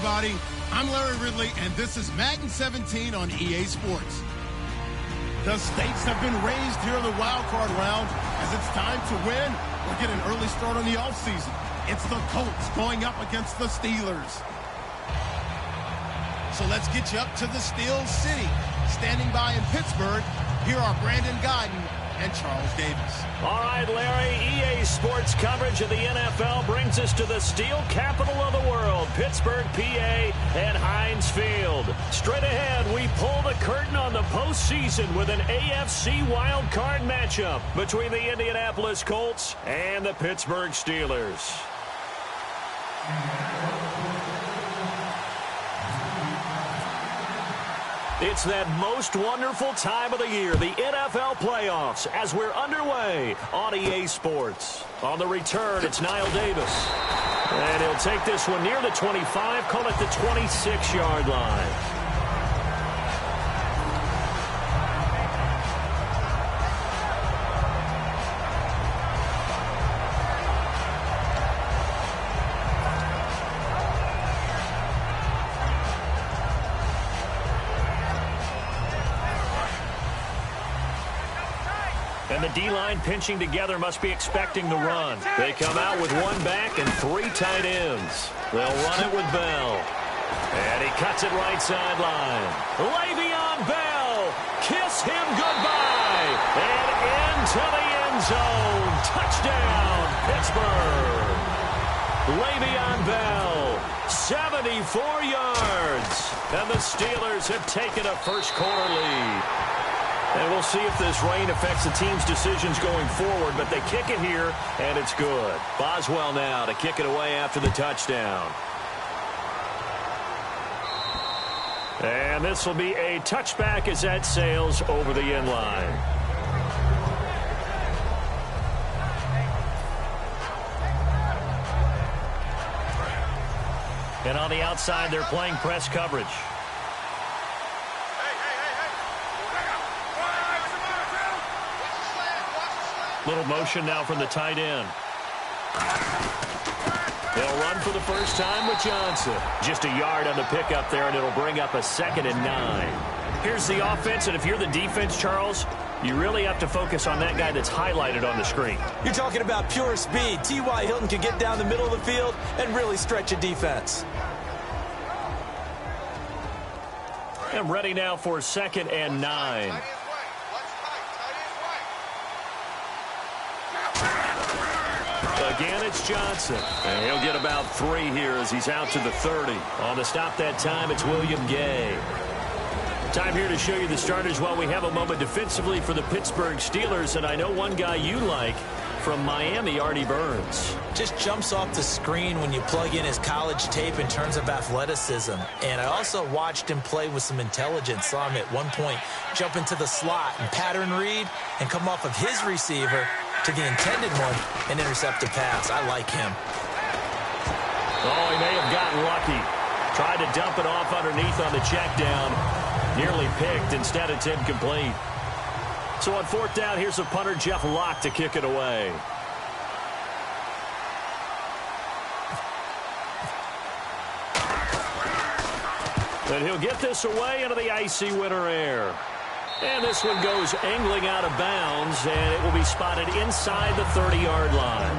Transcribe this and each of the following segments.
everybody. I'm Larry Ridley, and this is Madden 17 on EA Sports. The stakes have been raised here in the wild card round as it's time to win or get an early start on the offseason. It's the Colts going up against the Steelers. So let's get you up to the Steel City. Standing by in Pittsburgh, here are Brandon Guyton and Charles Davis. All right, Larry, EA Sports coverage of the NFL brings us to the steel capital of the world, Pittsburgh, PA, and Heinz Field. Straight ahead, we pull the curtain on the postseason with an AFC wildcard matchup between the Indianapolis Colts and the Pittsburgh Steelers. It's that most wonderful time of the year, the NFL playoffs, as we're underway on EA Sports. On the return, it's Niall Davis. And he'll take this one near the 25, call it the 26-yard line. And the D-line pinching together must be expecting the run. They come out with one back and three tight ends. They'll run it with Bell. And he cuts it right sideline. Le'Veon Bell, kiss him goodbye. And into the end zone. Touchdown, Pittsburgh. Le'Veon Bell, 74 yards. And the Steelers have taken a first-quarter lead. And we'll see if this rain affects the team's decisions going forward, but they kick it here, and it's good. Boswell now to kick it away after the touchdown. And this will be a touchback as that sails over the end line. And on the outside, they're playing press coverage. Little motion now from the tight end. They'll run for the first time with Johnson. Just a yard on the pickup there, and it'll bring up a 2nd and 9. Here's the offense, and if you're the defense, Charles, you really have to focus on that guy that's highlighted on the screen. You're talking about pure speed. T.Y. Hilton can get down the middle of the field and really stretch a defense. And ready now for 2nd and 9. Again, it's Johnson. And he'll get about 3 here as he's out to the 30. On the stop that time, it's William Gay. Time here to show you the starters while we have a moment defensively for the Pittsburgh Steelers. And I know one guy you like from Miami, Artie Burns. Just jumps off the screen when you plug in his college tape in terms of athleticism. And I also watched him play with some intelligence. Saw him at one point jump into the slot and pattern read and come off of his receiver to the intended one and intercept a pass. I like him. Oh, he may have gotten lucky. Tried to dump it off underneath on the check down. Nearly picked. Instead, it's incomplete. So on 4th down, here's the punter, Jeff Locke, to kick it away. And he'll get this away into the icy winter air. And this one goes angling out of bounds, and it will be spotted inside the 30-yard line.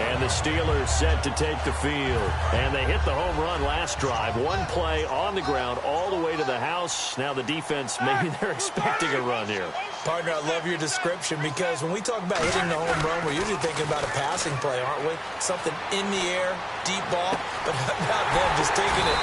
And the Steelers set to take the field. And they hit the home run last drive. One play on the ground all the way to the house. Now the defense, maybe they're expecting a run here. Partner, I love your description because when we talk about hitting the home run, we're usually thinking about a passing play, aren't we? Something in the air, deep ball, but how about them just taking it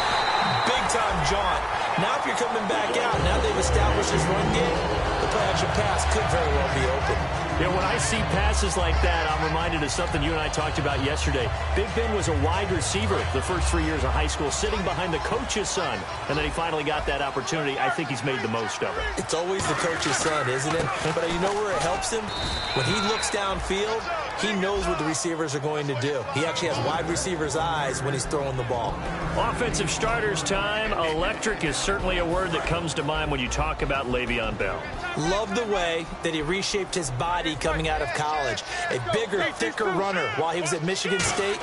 big-time jaunt. Now if you're coming back out, now they've established this run game, the play-action pass could very well be open. Yeah, when I see passes like that, I'm reminded of something you and I talked about yesterday. Big Ben was a wide receiver the first 3 years of high school, sitting behind the coach's son, and then he finally got that opportunity. I think he's made the most of it. It's always the coach's son, isn't it? But you know where it helps him? When he looks downfield, he knows what the receivers are going to do. He actually has wide receivers' eyes when he's throwing the ball. Offensive starters time. Electric is certainly a word that comes to mind when you talk about Le'Veon Bell. Love the way that he reshaped his body coming out of college. A bigger, thicker runner while he was at Michigan State.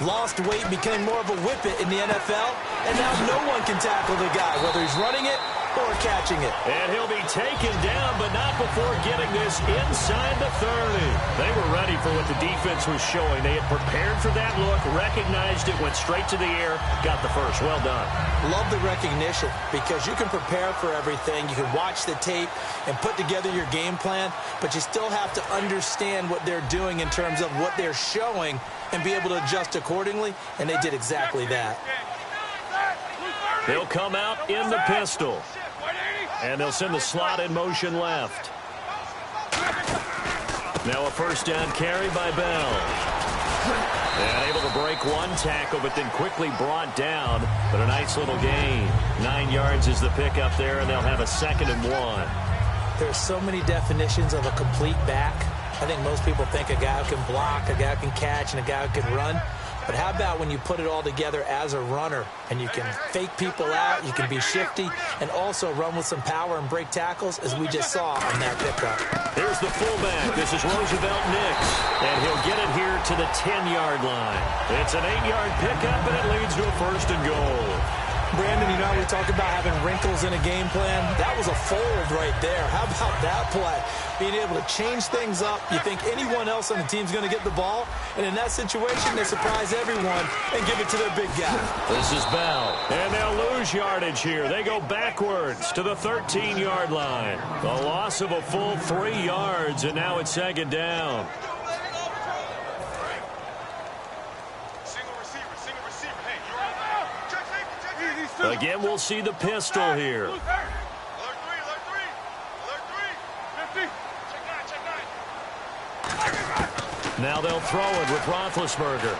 Lost weight, became more of a whippet in the NFL. And now no one can tackle the guy, whether he's running it or catching it. And he'll be taken down, but not before getting this inside the 30. They were ready for what the defense was showing. They had prepared for that look, recognized it, went straight to the air, got the first. Well done. Love the recognition because you can prepare for everything. You can watch the tape and put together your game plan, but you still have to understand what they're doing in terms of what they're showing and be able to adjust accordingly, and they did exactly that. They'll come out in the pistol. And they'll send the slot in motion left. Now a first down carry by Bell. And able to break one tackle, but then quickly brought down. But a nice little gain. 9 yards is the pickup there, and they'll have a 2nd and 1. There's so many definitions of a complete back. I think most people think a guy who can block, a guy who can catch, and a guy who can run. But how about when you put it all together as a runner and you can fake people out, you can be shifty, and also run with some power and break tackles, as we just saw on that pickup. Here's the fullback. This is Roosevelt Nix, and he'll get it here to the 10-yard line. It's an 8-yard pickup, and it leads to a 1st and goal. Brandon, you know how we talk about having wrinkles in a game plan? That was a fold right there. How about that play? Being able to change things up. You think anyone else on the team's going to get the ball, and in that situation, they surprise everyone and give it to their big guy. This is Bell, and they'll lose yardage here. They go backwards to the 13-yard line. A loss of a full 3 yards, and now it's 2nd down. Again, we'll see the pistol here. Now they'll throw it with Roethlisberger.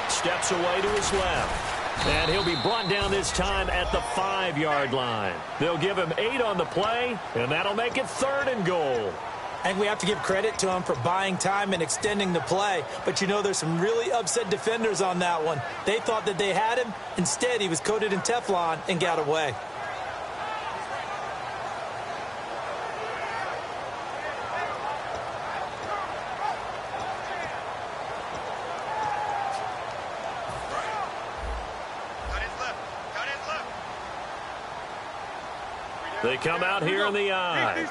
Steps away to his left. And he'll be brought down this time at the 5-yard line. They'll give him 8 on the play, and that'll make it 3rd and goal. And we have to give credit to him for buying time and extending the play. But you know, there's some really upset defenders on that one. They thought that they had him. Instead, he was coated in Teflon and got away. They come out here in the eye.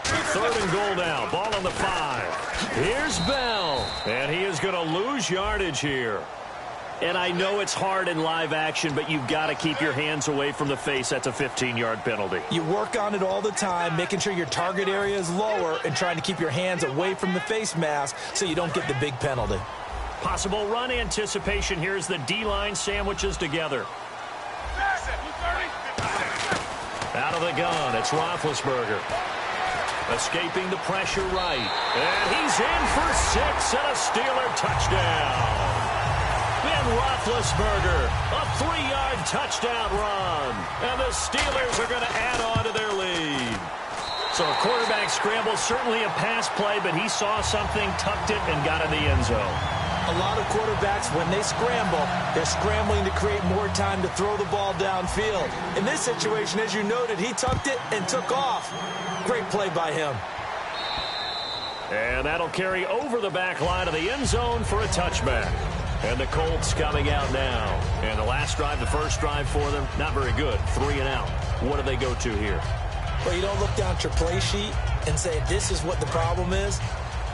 3rd and goal now. Ball on the 5. Here's Bell. And he is going to lose yardage here. And I know it's hard in live action, but you've got to keep your hands away from the face. That's a 15-yard penalty. You work on it all the time, making sure your target area is lower and trying to keep your hands away from the face mask so you don't get the big penalty. Possible run anticipation. Here's the D-line sandwiches together. Out of the gun, it's Roethlisberger. Escaping the pressure right. And he's in for 6 and a Steeler touchdown. Ben Roethlisberger, a 3-yard touchdown run. And the Steelers are going to add on to their lead. So a quarterback scramble, certainly a pass play, but he saw something, tucked it, and got in the end zone. A lot of quarterbacks, when they scramble, they're scrambling to create more time to throw the ball downfield. In this situation, as you noted, he tucked it and took off. Great play by him. And that'll carry over the back line of the end zone for a touchback. And the Colts coming out now. And the last drive, the first drive for them, not very good. 3 and out. What do they go to here? Well, you don't look down at your play sheet and say, this is what the problem is.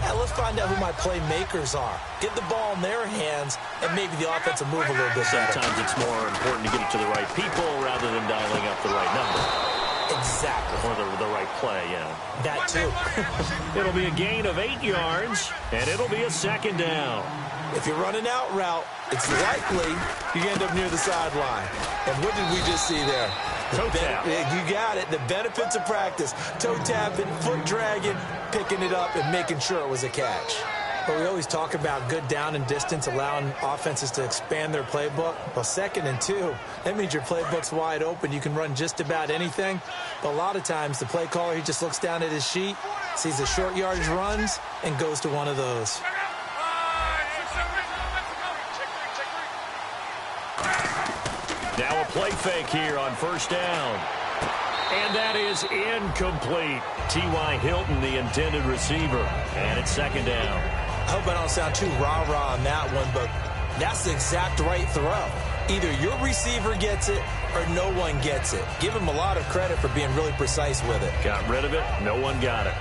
Yeah, let's find out who my playmakers are. Get the ball in their hands, and maybe the offense will move a little bit better. Sometimes it's more important to get it to the right people rather than dialing up the right number. Exactly. Or the right play, yeah. That too. It'll be a gain of 8 yards, and it'll be a 2nd down. If you're running out route, it's likely you end up near the sideline. And what did we just see there? Toe tap. You got it. The benefits of practice. Toe tapping, foot dragging, picking it up, and making sure it was a catch. But we always talk about good down and distance, allowing offenses to expand their playbook. Well, 2nd and 2, that means your playbook's wide open. You can run just about anything. But a lot of times, the play caller, he just looks down at his sheet, sees the short yardage runs, and goes to one of those. Now a play fake here on first down. And that is incomplete. T.Y. Hilton, the intended receiver. And it's second down. I hope I don't sound too rah-rah on that one, but that's the exact right throw. Either your receiver gets it or no one gets it. Give him a lot of credit for being really precise with it. Got rid of it. No one got it.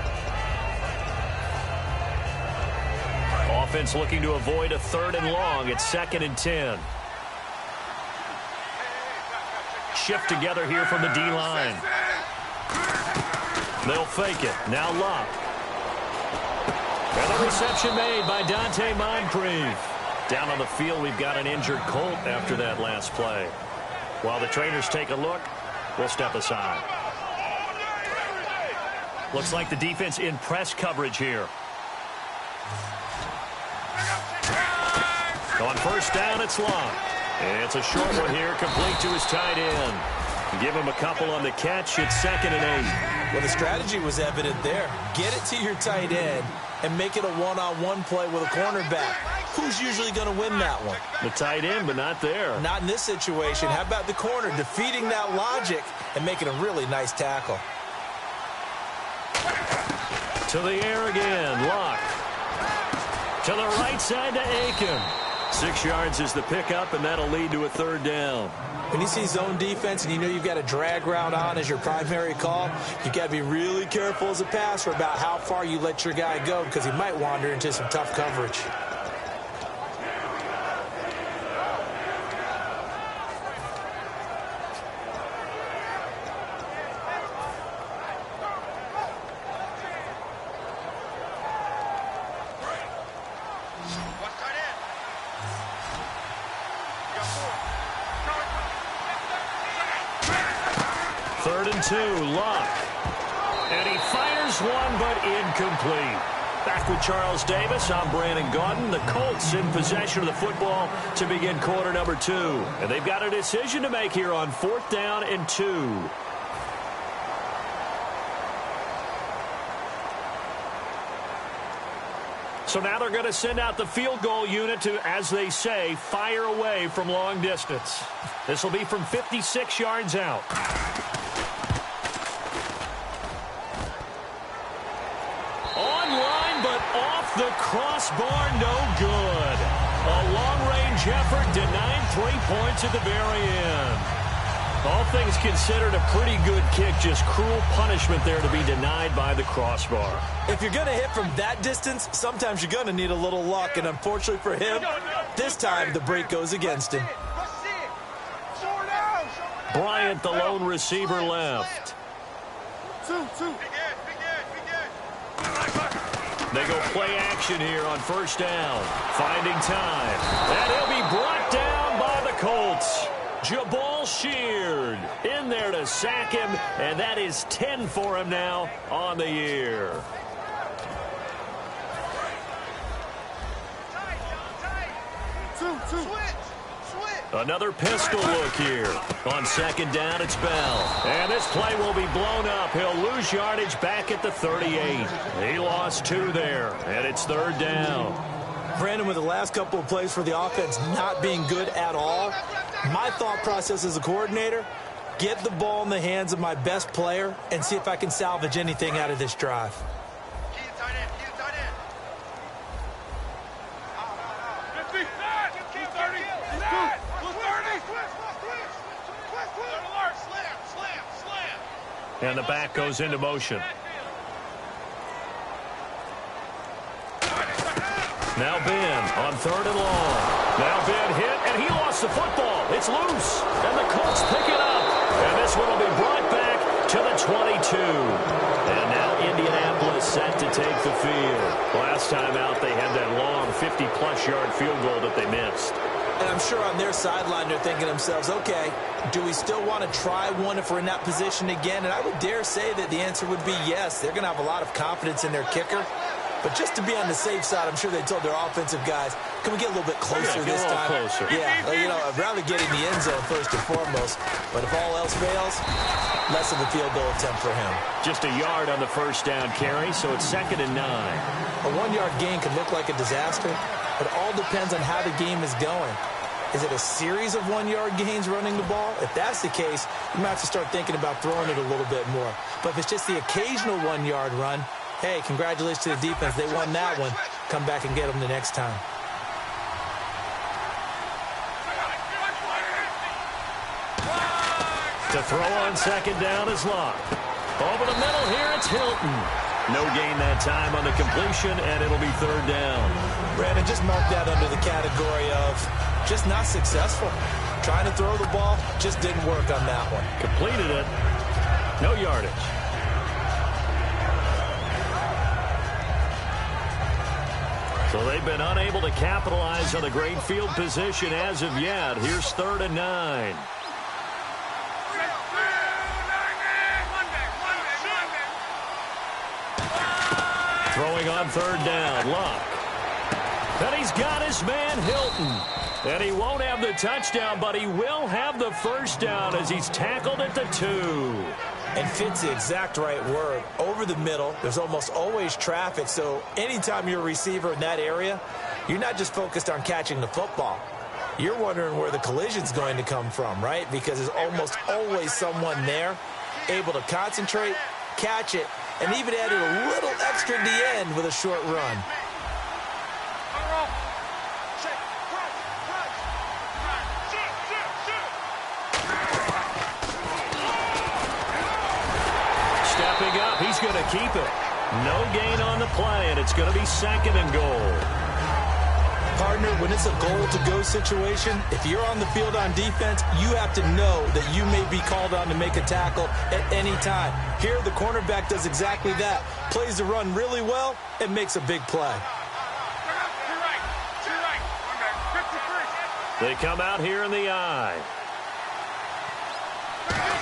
Offense looking to avoid a 3rd and long. It's 2nd and 10. Shift together here from the D-line. They'll fake it. Now Luck. And a reception made by Dante Moncrief. Down on the field, we've got an injured Colt after that last play. While the trainers take a look, we'll step aside. Looks like the defense in press coverage here. On first down, it's Luck. And it's a short one here, complete to his tight end. Give him a couple on the catch. It's 2nd and 8. Well, the strategy was evident there. Get it to your tight end and make it a one-on-one play with a cornerback. Who's usually going to win that one? The tight end, but not there. Not in this situation. How about the corner defeating that logic and making a really nice tackle? To the air again. Luck. To the right side to Aiken. 6 yards is the pickup, and that'll lead to a 3rd down. When you see zone defense and you know you've got a drag route on as your primary call, you've got to be really careful as a passer about how far you let your guy go because he might wander into some tough coverage. Luck. And he fires one, but incomplete. Back with Charles Davis, I'm Brandon Gaudin. The Colts in possession of the football to begin quarter number 2. And they've got a decision to make here on 4th down and 2. So now they're going to send out the field goal unit to, as they say, fire away from long distance. This will be from 56 yards out. Off the crossbar, no good. A long-range effort denied 3 points at the very end. All things considered, a pretty good kick, just cruel punishment there to be denied by the crossbar. If you're going to hit from that distance, sometimes you're going to need a little luck, and unfortunately for him, this time the break goes against him. Bryant, the lone receiver, left. They go play action here on first down. Finding time. And he'll be brought down by the Colts. Jabal Sheard in there to sack him, and that is 10 for him now on the year. Another pistol look here. On second down, it's Bell. And this play will be blown up. He'll lose yardage back at the 38. He lost 2 there, and it's 3rd down. Brandon, with the last couple of plays for the offense not being good at all, my thought process as a coordinator, get the ball in the hands of my best player and see if I can salvage anything out of this drive. And the back goes into motion. Now Ben on 3rd and long. Now Ben hit, and he lost the football. It's loose, and the Colts pick it up. And this one will be brought back to the 22. And now Indianapolis set to take the field. Last time out, they had that long 50-plus yard field goal that they missed. And I'm sure on their sideline they're thinking to themselves, okay, do we still want to try one if we're in that position again? And I would dare say that the answer would be yes. They're going to have a lot of confidence in their kicker. But just to be on the safe side, I'm sure they told their offensive guys, Can we get a little bit closer this time? Closer. Yeah, I'd rather get in the end zone first and foremost, but if all else fails, less of a field goal attempt for him. Just a yard on the first down carry, so it's 2nd and 9. A 1-yard gain can look like a disaster, but it all depends on how the game is going. Is it a series of 1-yard gains running the ball? If that's the case, you might have to start thinking about throwing it a little bit more. But if it's just the occasional 1-yard run, hey, congratulations to the defense. They won that one. Come back and get them the next time. To throw on 2nd down is Luck. Over the middle here, it's Hilton. No gain that time on the completion, and it'll be 3rd down. Brandon, just mark that under the category of just not successful. Trying to throw the ball, just didn't work on that one. Completed it. No yardage. So they've been unable to capitalize on the great field position as of yet. Here's 3rd and 9. Throwing on 3rd down, Luck. And he's got his man, Hilton. And he won't have the touchdown, but he will have the first down as he's tackled at the 2. And fits the exact right word. Over the middle, there's almost always traffic, so anytime you're a receiver in that area, you're not just focused on catching the football. You're wondering where the collision's going to come from, right? Because there's almost always someone there able to concentrate, catch it, and even added a little extra at the end with a short run. Stepping up, he's going to keep it. No gain on the play, and it's going to be 2nd and goal. Partner, when it's a goal-to-go situation, if you're on the field on defense, you have to know that you may be called on to make a tackle at any time. Here, the cornerback does exactly that. Plays the run really well and makes a big play. They come out here in the eye.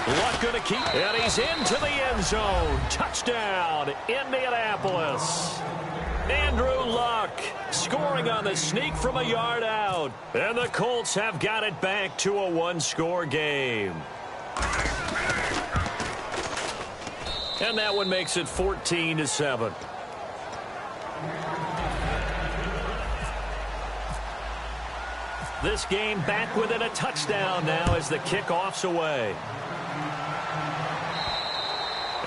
Luck going to keep, and he's into the end zone. Touchdown, Indianapolis. Andrew Luck scoring on the sneak from a yard out. And the Colts have got it back to a 1-score game. And that one makes it 14-7. This game back within a touchdown now as the kickoff's away.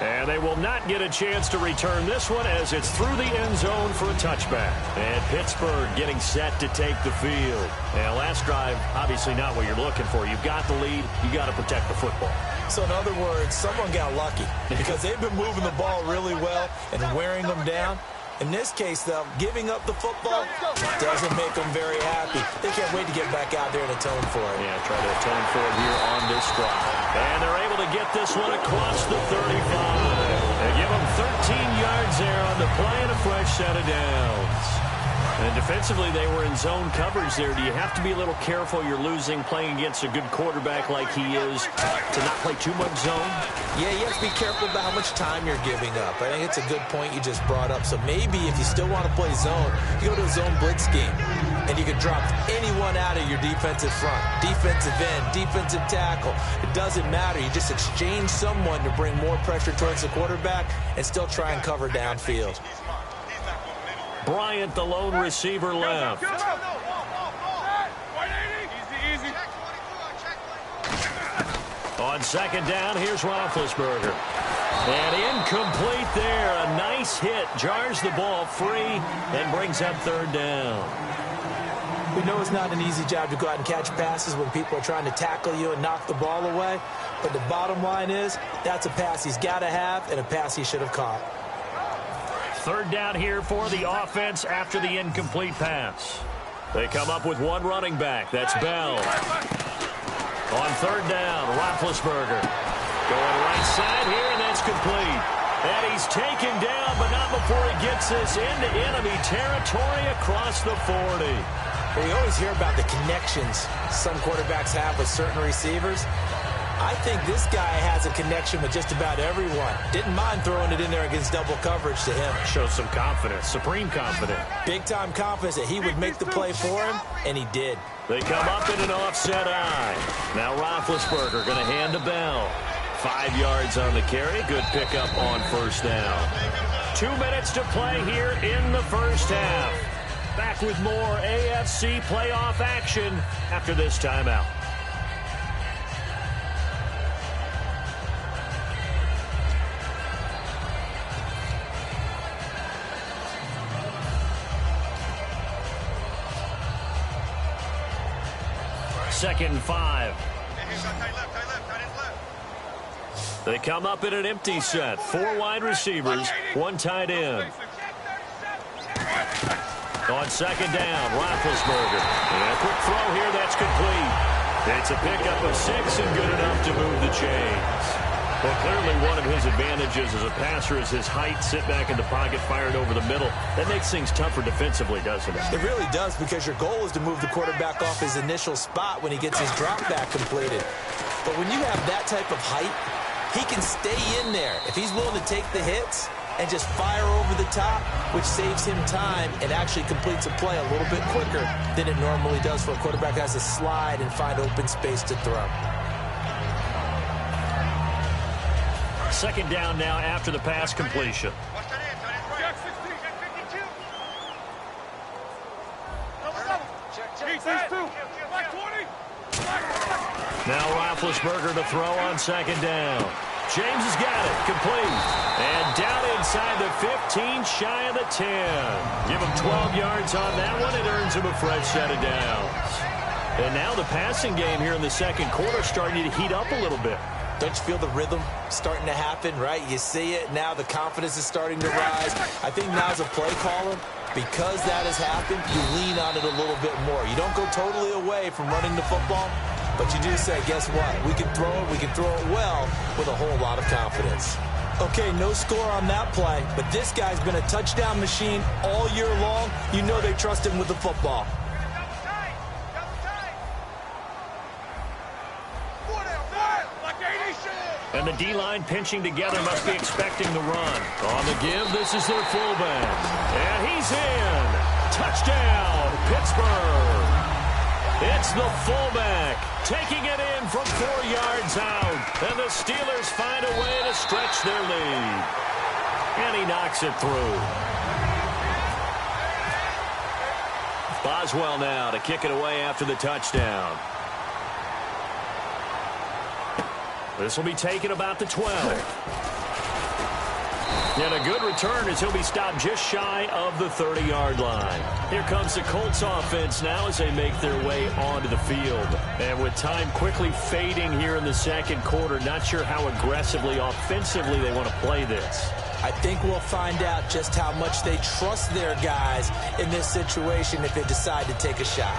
And they will not get a chance to return this one as it's through the end zone for a touchback. And Pittsburgh getting set to take the field. And last drive, obviously not what you're looking for. You've got the lead. You got to protect the football. So in other words, someone got lucky because they've been moving the ball really well and wearing them down. In this case, though, giving up the football doesn't make them very happy. They can't wait to get back out there and atone for it. Yeah, try to atone for it here on this drive. And they're able to get this one across the 35. They give them 13 yards there on the play and a fresh set of downs. And defensively, they were in zone coverage there. Do you have to be a little careful you're losing playing against a good quarterback like he is to not play too much zone? Yeah, you have to be careful about how much time you're giving up. I think it's a good point you just brought up. So maybe if you still want to play zone, you go to a zone blitz game, and you can drop anyone out of your defensive front, defensive end, defensive tackle. It doesn't matter. You just exchange someone to bring more pressure towards the quarterback and still try and cover downfield. Bryant, the lone receiver, left. On 2nd down, here's Roethlisberger. And incomplete there. A nice hit. Jars the ball free and brings up 3rd down. We know it's not an easy job to go out and catch passes when people are trying to tackle you and knock the ball away. But the bottom line is that's a pass he's got to have and a pass he should have caught. 3rd down here for the offense after the incomplete pass. They come up with one running back. That's Bell. On 3rd down, Roethlisberger. Going right side here, and that's complete. And he's taken down, but not before he gets this into enemy territory across the 40. Well, we always hear about the connections some quarterbacks have with certain receivers. I think this guy has a connection with just about everyone. Didn't mind throwing it in there against double coverage to him. Shows some confidence, supreme confidence. Big-time confidence that he would make the play for him, and he did. They come up in an offset eye. Now Roethlisberger going to hand to Bell. 5 yards on the carry. Good pickup on first down. 2 minutes to play here in the first half. Back with more AFC playoff action after this timeout. Second and 5. They come up in an empty set. 4 wide receivers, 1 tight end. On second down, Roethlisberger. And a quick throw here, that's complete. It's a pickup of 6 and good enough to move the chains. Well, clearly one of his advantages as a passer is his height. Sit back in the pocket, fired over the middle. That makes things tougher defensively, doesn't it? It really does, because your goal is to move the quarterback off his initial spot when he gets his drop back completed. But when you have that type of height, he can stay in there if he's willing to take the hits and just fire over the top, which saves him time and actually completes a play a little bit quicker than it normally does for a quarterback who has to slide and find open space to throw. Second down now after the pass completion. Now Roethlisberger to throw on second down. James has got it, complete. And down inside the 15, shy of the 10. Give him 12 yards on that one. It earns him a fresh set of downs. And now the passing game here in the second quarter starting to heat up a little bit. Don't you feel the rhythm starting to happen, right? You see it. Now the confidence is starting to rise. I think now as a play caller, because that has happened, you lean on it a little bit more. You don't go totally away from running the football, but you do say, guess what? We can throw it well with a whole lot of confidence. Okay, no score on that play, but this guy's been a touchdown machine all year long. You know they trust him with the football. And the D-line pinching together must be expecting the run. On the give, this is their fullback. And he's in. Touchdown, Pittsburgh. It's the fullback taking it in from 4 yards out. And the Steelers find a way to stretch their lead. And he knocks it through. Boswell now to kick it away after the touchdown. This will be taken about the 12. And a good return as he'll be stopped just shy of the 30-yard line. Here comes the Colts offense now as they make their way onto the field. And with time quickly fading here in the second quarter, not sure how aggressively, offensively they want to play this. I think we'll find out just how much they trust their guys in this situation if they decide to take a shot.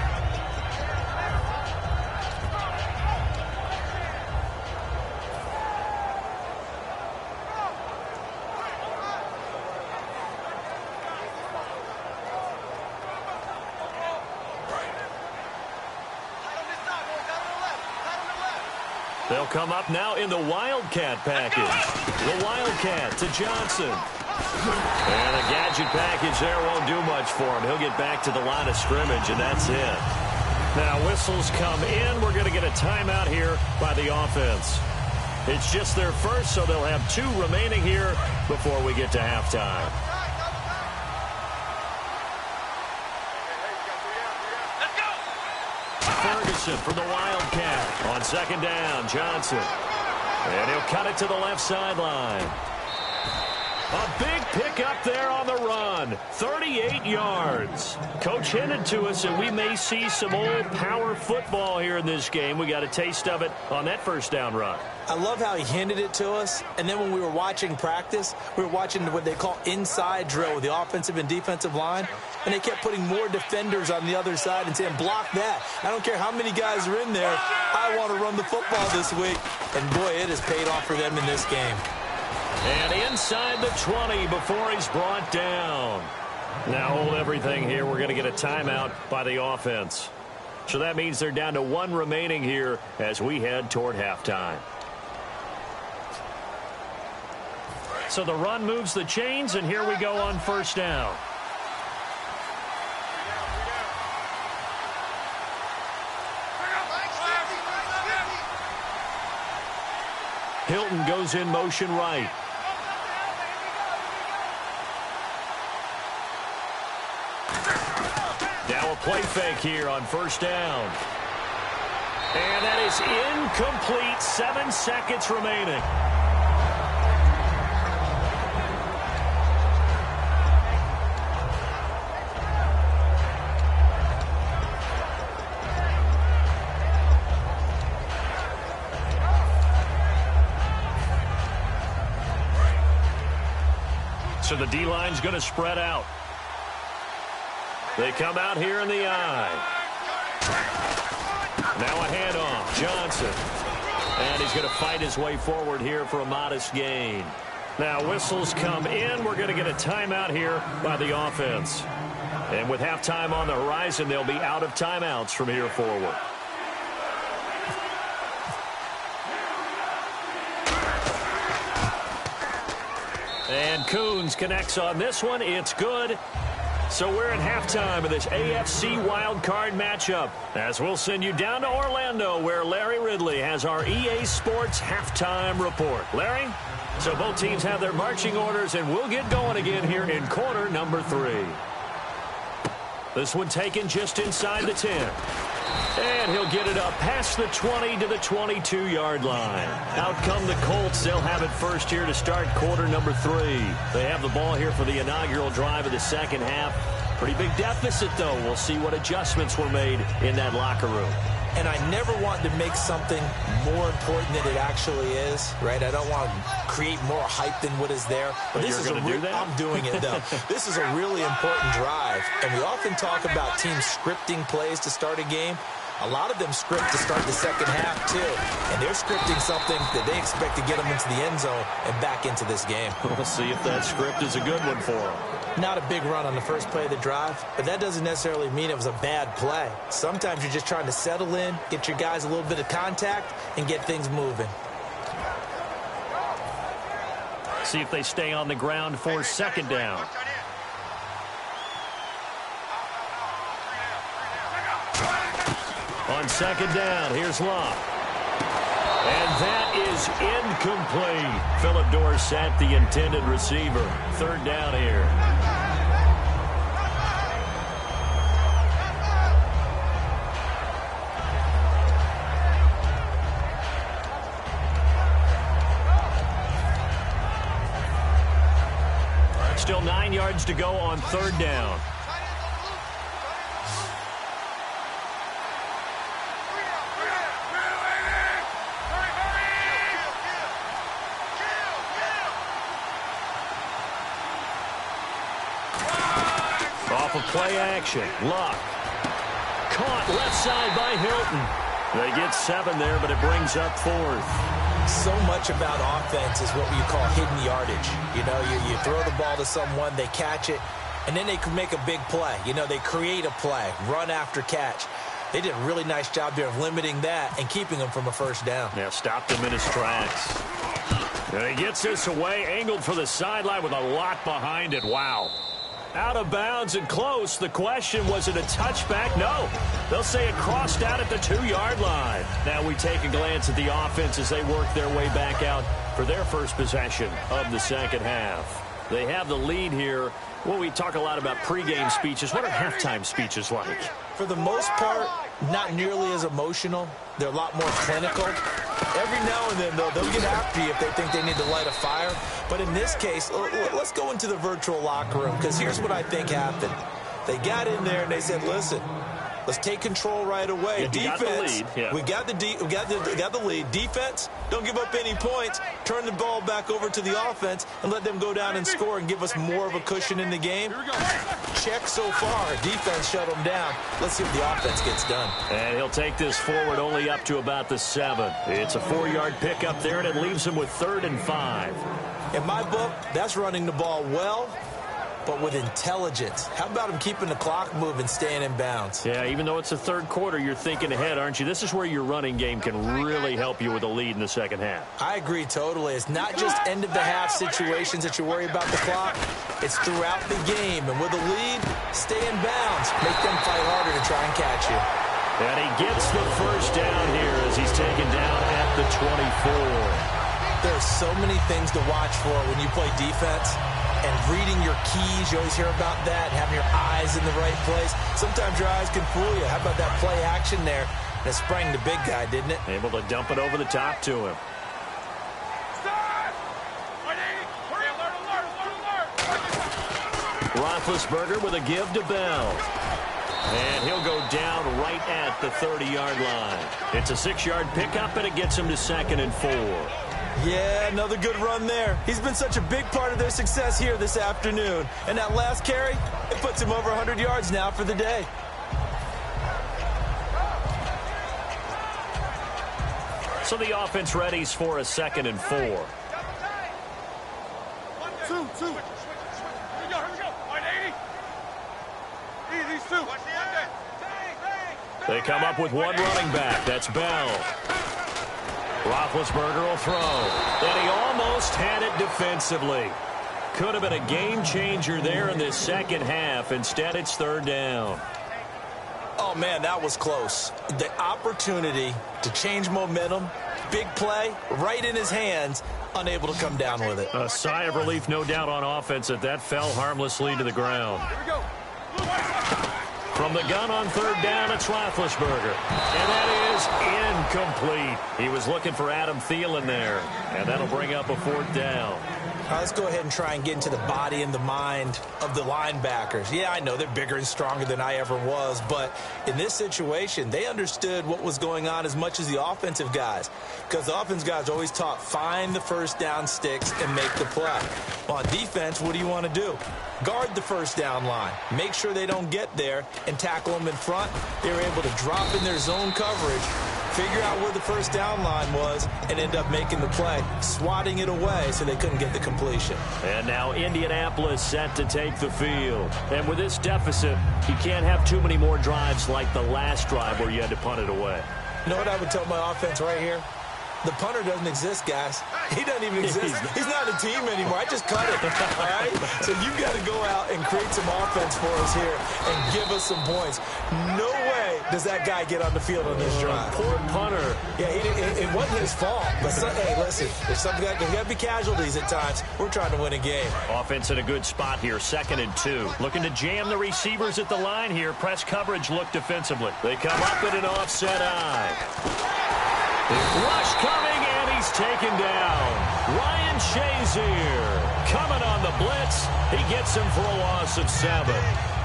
They'll come up now in the Wildcat package. The Wildcat to Johnson. And a gadget package there won't do much for him. He'll get back to the line of scrimmage, and that's it. Now whistles come in. We're going to get a timeout here by the offense. It's just their first, so they'll have 2 remaining here before we get to halftime. Ferguson from the Wildcat. On second down, Johnson. And he'll cut it to the left sideline. A big pickup there on the run. 38 yards. Coach hinted to us that we may see some old power football here in this game. We got a taste of it on that first down run. I love how he hinted it to us, and then when we were watching practice, we were watching what they call inside drill with the offensive and defensive line, and they kept putting more defenders on the other side and saying, block that. I don't care how many guys are in there. I want to run the football this week. And, boy, it has paid off for them in this game. And inside the 20 before he's brought down. Now hold everything here. We're going to get a timeout by the offense. So that means they're down to 1 remaining here as we head toward halftime. So the run moves the chains, and here we go on first down. Hilton goes in motion right. Now a play fake here on first down. And that is incomplete. 7 seconds remaining. So the D-line's going to spread out. They come out here in the I. Now a handoff. Johnson. And he's going to fight his way forward here for a modest gain. Now whistles come in. We're going to get a timeout here by the offense. And with halftime on the horizon, they'll be out of timeouts from here forward. And Coons connects on this one. It's good. So we're at halftime of this AFC wildcard matchup, as we'll send you down to Orlando, where Larry Ridley has our EA Sports halftime report. Larry? So both teams have their marching orders, and we'll get going again here in quarter number 3. This one taken just inside the 10. And he'll get it up past the 20 to the 22-yard line. Out come the Colts. They'll have it first here to start quarter number 3. They have the ball here for the inaugural drive of the second half. Pretty big deficit, though. We'll see what adjustments were made in that locker room. And I never want to make something more important than it actually is, right? I don't want to create more hype than what is there. But this you're going to do that? I'm doing it, though. This is a really important drive. And we often talk about teams scripting plays to start a game. A lot of them script to start the second half, too. And they're scripting something that they expect to get them into the end zone and back into this game. We'll see if that script is a good one for them. Not a big run on the first play of the drive, but that doesn't necessarily mean it was a bad play. Sometimes you're just trying to settle in, get your guys a little bit of contact, and get things moving. See if they stay on the ground for second down. On second down, here's Locke. And that is incomplete. Philip Dorsett, the intended receiver. Third down here. Still 9 yards to go on third down. Off of play action. Luck. Caught left side by Hilton. They get 7 there, but it brings up 4th. So much about offense is what you call hidden yardage. You know, you throw the ball to someone, they catch it, and then they can make a big play. You know, they create a play, run after catch. They did a really nice job there of limiting that and keeping him from a first down. Yeah, stopped him in his tracks. And he gets this away, angled for the sideline with a lot behind it. Wow. Out of bounds and close. The question, was it a touchback? No. They'll say it crossed out at the 2-yard line. Now we take a glance at the offense as they work their way back out for their first possession of the second half. They have the lead here. Well, we talk a lot about pregame speeches. What are halftime speeches like? For the most part, not nearly as emotional. They're a lot more clinical. Every now and then, though, they'll get after you if they think they need to light a fire. But in this case, let's go into the virtual locker room, because here's what I think happened. They got in there and they said, listen, let's take control right away. Defense, we got the lead. Defense, don't give up any points. Turn the ball back over to the offense and let them go down and score and give us more of a cushion in the game. Check so far. Defense shut them down. Let's see if the offense gets done. And he'll take this forward only up to about the 7. It's a 4-yard pickup there, and it leaves him with 3rd and 5. In my book, that's running the ball well but with intelligence. How about him keeping the clock moving, staying in bounds? Yeah, even though it's the third quarter, you're thinking ahead, aren't you? This is where your running game can really help you with a lead in the second half. I agree totally. It's not just end-of-the-half situations that you worry about the clock. It's throughout the game. And with a lead, stay in bounds. Make them fight harder to try and catch you. And he gets the first down here as he's taken down at the 24. There's so many things to watch for when you play defense. And reading your keys, you always hear about that, and having your eyes in the right place. Sometimes your eyes can fool you. How about that play action there? And it sprang the big guy, didn't it? Able to dump it over the top to him. Roethlisberger with a give to Bell. And he'll go down right at the 30-yard line. It's a 6-yard pickup, and it gets him to 2nd and 4. Yeah, another good run there. He's been such a big part of their success here this afternoon. And that last carry, it puts him over 100 yards now for the day. So the offense readies for a 2nd and 4. 2. Here we go. All right, 80. These 2. They come up with one running back. That's Bell. Roethlisberger will throw. And he almost had it defensively. Could have been a game changer there in this second half. Instead, it's 3rd down. Oh, man, that was close. The opportunity to change momentum, big play, right in his hands, unable to come down with it. A sigh of relief, no doubt, on offense that fell harmlessly to the ground. Here we go. From the gun on 3rd down, it's Roethlisberger. And that is incomplete. He was looking for Adam Thielen there. And that'll bring up a 4th down. Let's go ahead and try and get into the body and the mind of the linebackers. Yeah, I know they're bigger and stronger than I ever was, but in this situation, they understood what was going on as much as the offensive guys, because the offensive guys always taught, find the first down sticks and make the play. Well, on defense, what do you want to do? Guard the first down line. Make sure they don't get there and tackle them in front. They were able to drop in their zone coverage, figure out where the first down line was, and end up making the play, swatting it away so they couldn't get the completion. And now Indianapolis set to take the field. And with this deficit, you can't have too many more drives like the last drive where you had to punt it away. You know what I would tell my offense right here? The punter doesn't exist, guys. He doesn't even exist. He's not a team anymore. I just cut it, all right? So you've got to go out and create some offense for us here and give us some points. No way does that guy get on the field on this drive. Poor punter. Yeah, it wasn't his fault. But, hey, listen, there's got to be casualties at times. We're trying to win a game. Offense in a good spot here, 2nd and 2. Looking to jam the receivers at the line here. Press coverage look defensively. They come up in an offset eye. Rush coming, and he's taken down. Ryan Shazier coming on the blitz. He gets him for a loss of 7.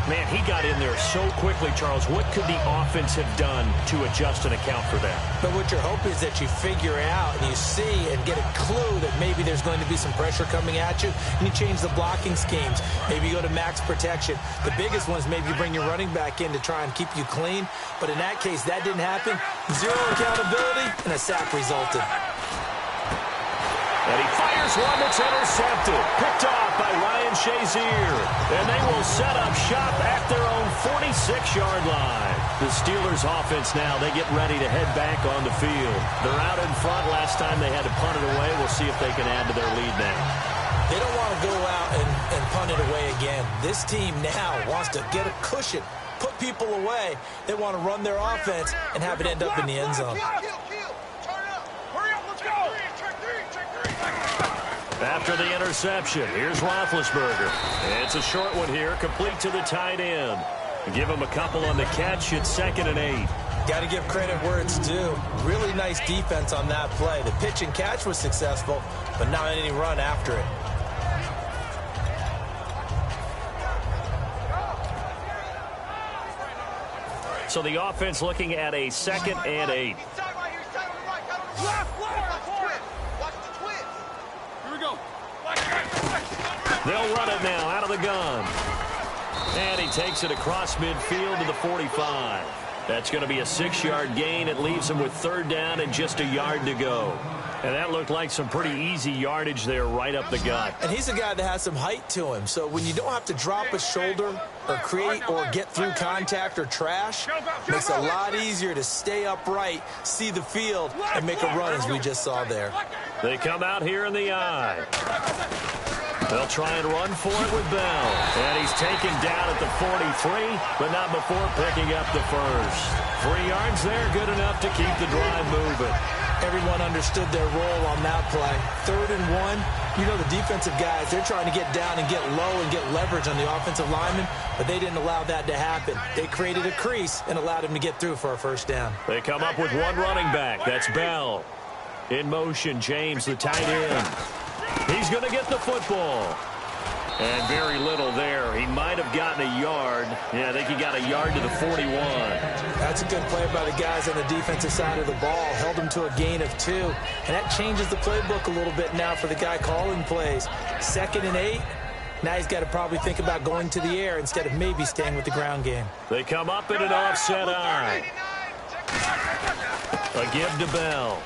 Man, he got in there so quickly, Charles. What could the offense have done to adjust and account for that? But what you're hoping is that you figure out and you see and get a clue that maybe there's going to be some pressure coming at you, and you change the blocking schemes. Maybe you go to max protection. The biggest one is maybe you bring your running back in to try and keep you clean. But in that case, that didn't happen. 0 accountability, and a sack resulted. And he fires one that's intercepted. Picked off by Ryan Shazier. And they will set up shop at their own 46-yard line. The Steelers offense now, they get ready to head back on the field. They're out in front. Last time they had to punt it away. We'll see if they can add to their lead now. They don't want to go out and punt it away again. This team now wants to get a cushion, put people away. They want to run their offense and have it end up in the end zone. After the interception, here's Roethlisberger. It's a short one here, complete to the tight end. Give him a couple on the catch. It's 2nd and 8. Got to give credit where it's due. Really nice defense on that play. The pitch and catch was successful, but not any run after it. So the offense looking at a 2nd and 8. They'll run it now out of the gun. And he takes it across midfield to the 45. That's going to be a 6-yard gain. It leaves him with 3rd down and just a yard to go. And that looked like some pretty easy yardage there right up the gut. And he's a guy that has some height to him. So when you don't have to drop a shoulder or create or get through contact or trash, it makes it a lot easier to stay upright, see the field, and make a run as we just saw there. They come out here in the I. They'll try and run for it with Bell. And he's taken down at the 43, but not before picking up the first. 3 yards there, good enough to keep the drive moving. Everyone understood their role on that play. 3rd and 1. You know the defensive guys, they're trying to get down and get low and get leverage on the offensive lineman, but they didn't allow that to happen. They created a crease and allowed him to get through for a 1st down. They come up with 1 running back. That's Bell. In motion, James, the tight end. He's going to get the football. And very little there. He might have gotten a yard. Yeah, I think he got a yard to the 41. That's a good play by the guys on the defensive side of the ball. Held him to a gain of 2. And that changes the playbook a little bit now for the guy calling plays. 2nd and 8. Now he's got to probably think about going to the air instead of maybe staying with the ground game. They come up in an offset I. A give to Bell.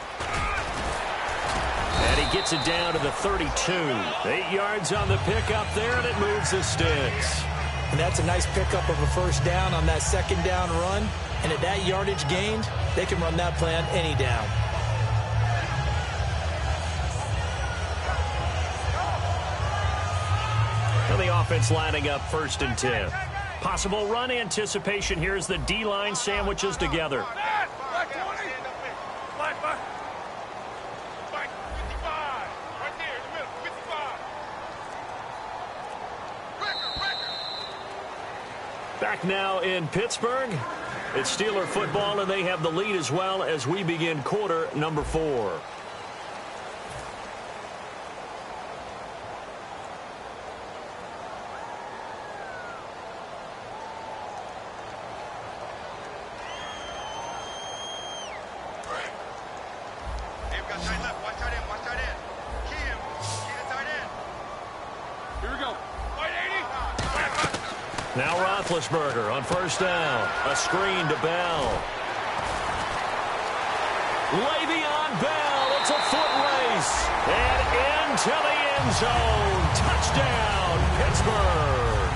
And he gets it down to the 32. 8 yards on the pickup there, and it moves the sticks. And that's a nice pickup of a 1st down on that 2nd down run. And at that yardage gained, they can run that play on any down. And the offense lining up 1st and 10. Possible run anticipation here as the D-line sandwiches together. Back now in Pittsburgh. It's Steeler football, and they have the lead as well as we begin quarter number 4. Now Roethlisberger on 1st down. A screen to Bell. Le'Veon Bell. It's a foot race. And into the end zone. Touchdown, Pittsburgh.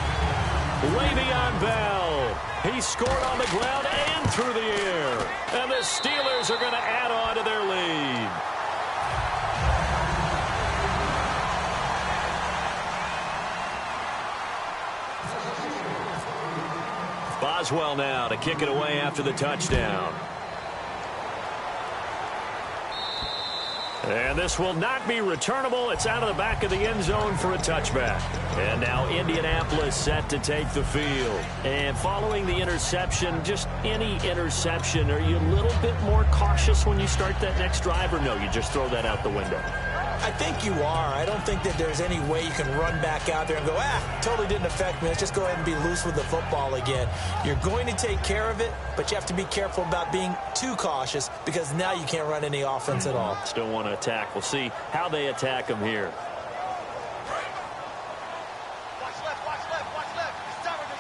Le'Veon Bell. He scored on the ground and through the air. And the Steelers are going to add on to their lead. Boswell now to kick it away after the touchdown. And this will not be returnable. It's out of the back of the end zone for a touchback. And now Indianapolis set to take the field. And following the interception, just any interception, are you a little bit more cautious when you start that next drive, or no, you just throw that out the window? I think you are. I don't think that there's any way you can run back out there and go, totally didn't affect me. Let's just go ahead and be loose with the football again. You're going to take care of it, but you have to be careful about being too cautious because now you can't run any offense at all. Still want to attack. We'll see how they attack them here. Watch left, watch left, watch left. Stop right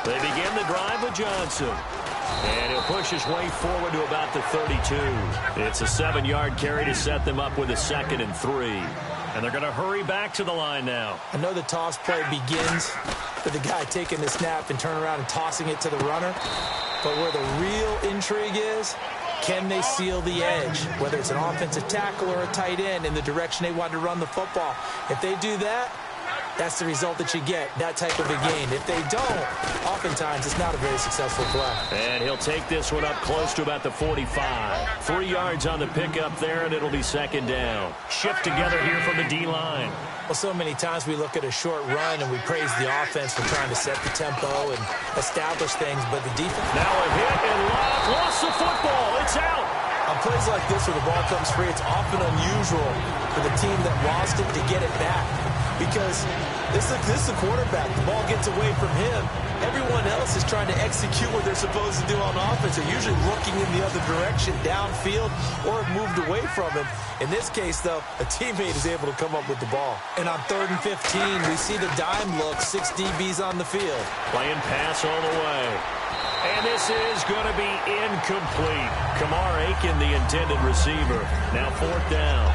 They there. begin the drive with Johnson. And he'll push his way forward to about the 32. It's a 7-yard carry to set them up with a 2nd and 3. And they're going to hurry back to the line now. I know the toss play begins with the guy taking the snap and turning around and tossing it to the runner. But where the real intrigue is, can they seal the edge? Whether it's an offensive tackle or a tight end in the direction they want to run the football. If they do that, that's the result that you get, that type of a gain. If they don't, oftentimes it's not a very successful play. And he'll take this one up close to about the 45. 3 yards on the pickup there, and it'll be 2nd down. Shift together here from the D-line. Well, so many times we look at a short run and we praise the offense for trying to set the tempo and establish things, but the defense... Now a hit and lost the football. It's out. On plays like this where the ball comes free, it's often unusual for the team that lost it to get it back. Because this is the quarterback. The ball gets away from him. Everyone else is trying to execute what they're supposed to do on offense. They're usually looking in the other direction, downfield, or have moved away from him. In this case, though, a teammate is able to come up with the ball. And on 3rd and 15, we see the dime look, 6 DBs on the field. Playing pass all the way. And this is going to be incomplete. Kamar Aiken, the intended receiver. Now 4th down.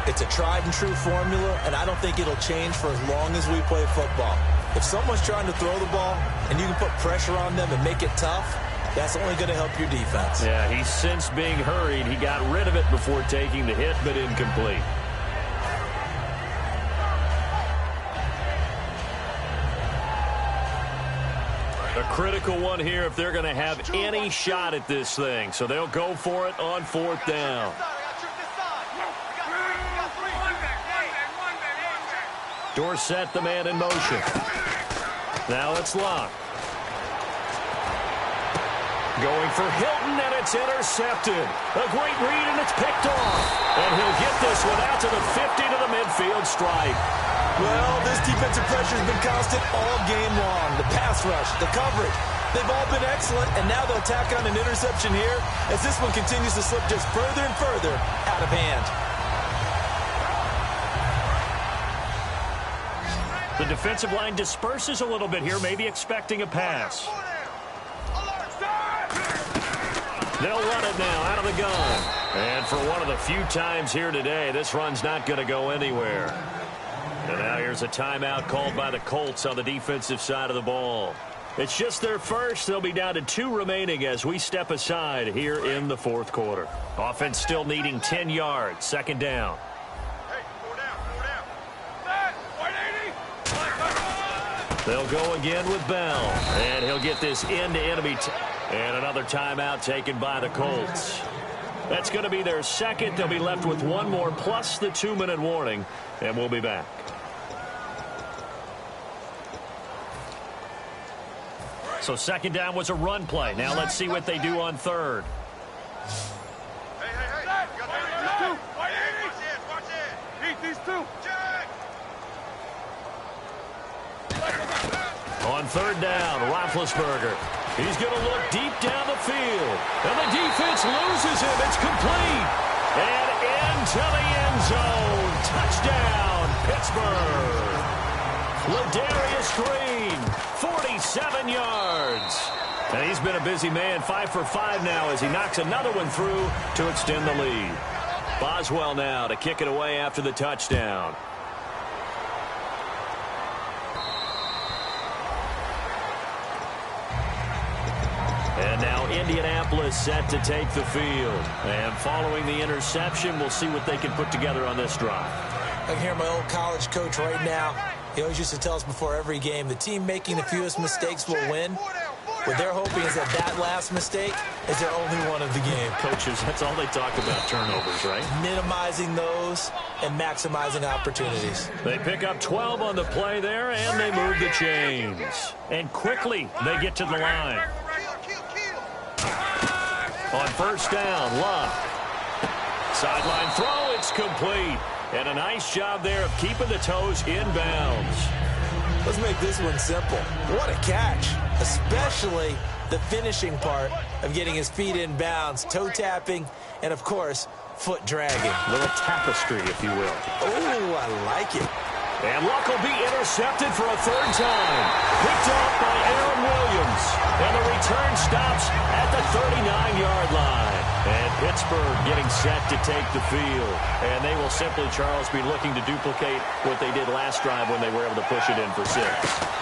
It's a tried-and-true formula, and I don't think it'll change for as long as we play football. If someone's trying to throw the ball and you can put pressure on them and make it tough, that's only going to help your defense. Yeah, he's since being hurried. He got rid of it before taking the hit, but incomplete. A critical one here if they're going to have any shot at this thing. So they'll go for it on 4th down. Dorsett, the man in motion. Now it's Locke. Going for Hilton, and it's intercepted. A great read, and it's picked off. And he'll get this one out to the 50 to the midfield stripe. Well, this defensive pressure has been constant all game long. The pass rush, the coverage, they've all been excellent, and now they'll tack on an interception here as this one continues to slip just further and further out of hand. The defensive line disperses a little bit here, maybe expecting a pass. They'll run it now out of the gun. And for one of the few times here today, this run's not going to go anywhere. And now here's a timeout called by the Colts on the defensive side of the ball. It's just their first. They'll be down to 2 remaining as we step aside here in the 4th quarter. Offense still needing 10 yards. 2nd down. They'll go again with Bell. And he'll get this into enemy. And another timeout taken by the Colts. That's going to be their second. They'll be left with 1 more plus the 2-minute warning. And we'll be back. So 2nd down was a run play. Now let's see what they do on 3rd. On 3rd down, Roethlisberger. He's going to look deep down the field. And the defense loses him. It's complete. And into the end zone. Touchdown, Pittsburgh. Ladarius Green, 47 yards. And he's been a busy man, 5 for 5 now as he knocks another one through to extend the lead. Boswell now to kick it away after the touchdown. And now Indianapolis set to take the field. And following the interception, we'll see what they can put together on this drive. I can hear my old college coach right now. He always used to tell us before every game, the team making the fewest mistakes will win. What they're hoping is that that last mistake is their only one of the game. Coaches, that's all they talk about, turnovers, right? Minimizing those and maximizing opportunities. They pick up 12 on the play there, and they move the chains. And quickly, they get to the line. On 1st down, Love. Sideline throw, it's complete. And a nice job there of keeping the toes inbounds. Let's make this one simple. What a catch, especially the finishing part of getting his feet inbounds, toe tapping, and, of course, foot dragging. A little tapestry, if you will. Oh, I like it. And Luck will be intercepted for a 3rd time. Picked off by Aaron Williams. And the return stops at the 39-yard line. And Pittsburgh getting set to take the field. And they will simply, Charles, be looking to duplicate what they did last drive when they were able to push it in for 6.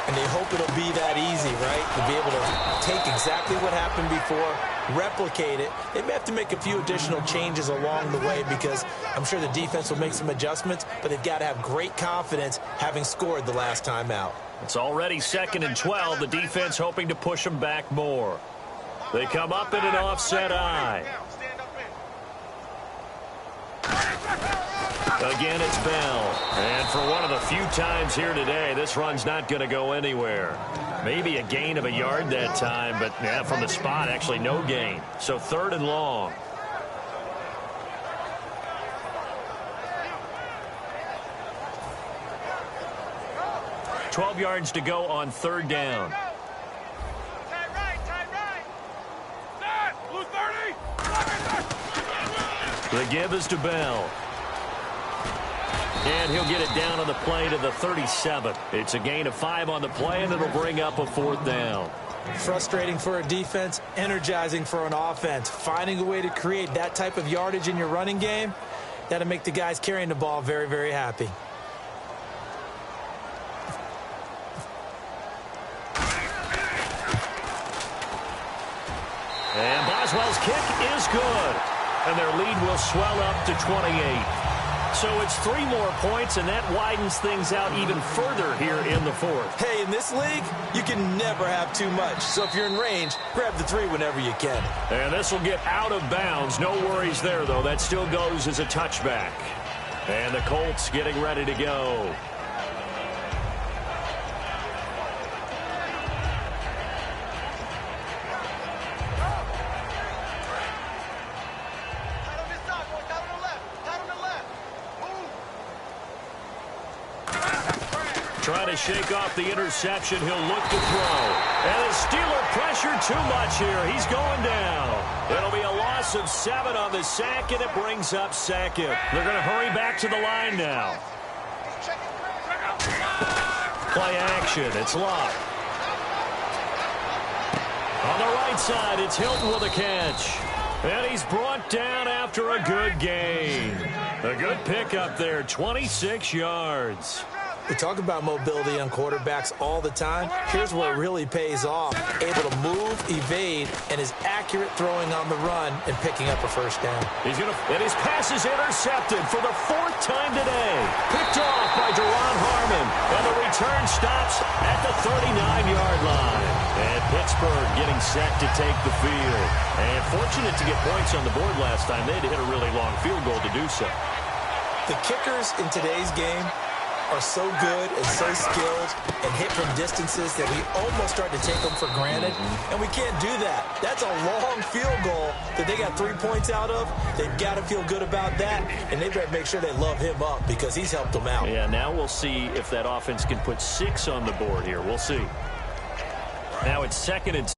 And they hope it'll be that easy, right? To be able to take exactly what happened before, replicate it. They may have to make a few additional changes along the way because I'm sure the defense will make some adjustments, but they've got to have great confidence having scored the last time out. It's already 2nd and 12. The defense hoping to push them back more. They come up in an offset eye. Again, it's Bell. And for one of the few times here today, this run's not going to go anywhere. Maybe a gain of a yard that time, but yeah, from the spot, actually no gain. So 3rd and long. $12 yards to go on 3rd down. The give is to Bell. And he'll get it down on the play to the 37. It's a gain of 5 on the play, and it'll bring up a 4th down. Frustrating for a defense, energizing for an offense. Finding a way to create that type of yardage in your running game, that'll make the guys carrying the ball very, very happy. And Boswell's kick is good. And their lead will swell up to 28. So it's 3 more points, and that widens things out even further here in the 4th. Hey, in this league, you can never have too much. So if you're in range, grab the 3 whenever you can. And this will get out of bounds. No worries there, though. That still goes as a touchback. And the Colts getting ready to go. Trying to shake off the interception. He'll look to throw. And the Steeler pressure too much here. He's going down. It'll be a loss of 7 on the sack, and it brings up 2nd. They're going to hurry back to the line now. Play action. It's Locke. On the right side, it's Hilton with a catch. And he's brought down after a good gain. A good pickup there, 26 yards. We talk about mobility on quarterbacks all the time. Here's where it really pays off. Able to move, evade, and is accurate throwing on the run and picking up a 1st down. And his pass is intercepted for the 4th time today. Picked off by Deron Harmon. And the return stops at the 39-yard line. And Pittsburgh getting set to take the field. And fortunate to get points on the board last time. They had to hit a really long field goal to do so. The kickers in today's game are so good and so skilled and hit from distances that we almost start to take them for granted, and we can't do that. That's a long field goal that they got 3 points out of. They've got to feel good about that, and they better make sure they love him up because he's helped them out. Yeah, now we'll see if that offense can put 6 on the board here. We'll see. Now it's 2nd and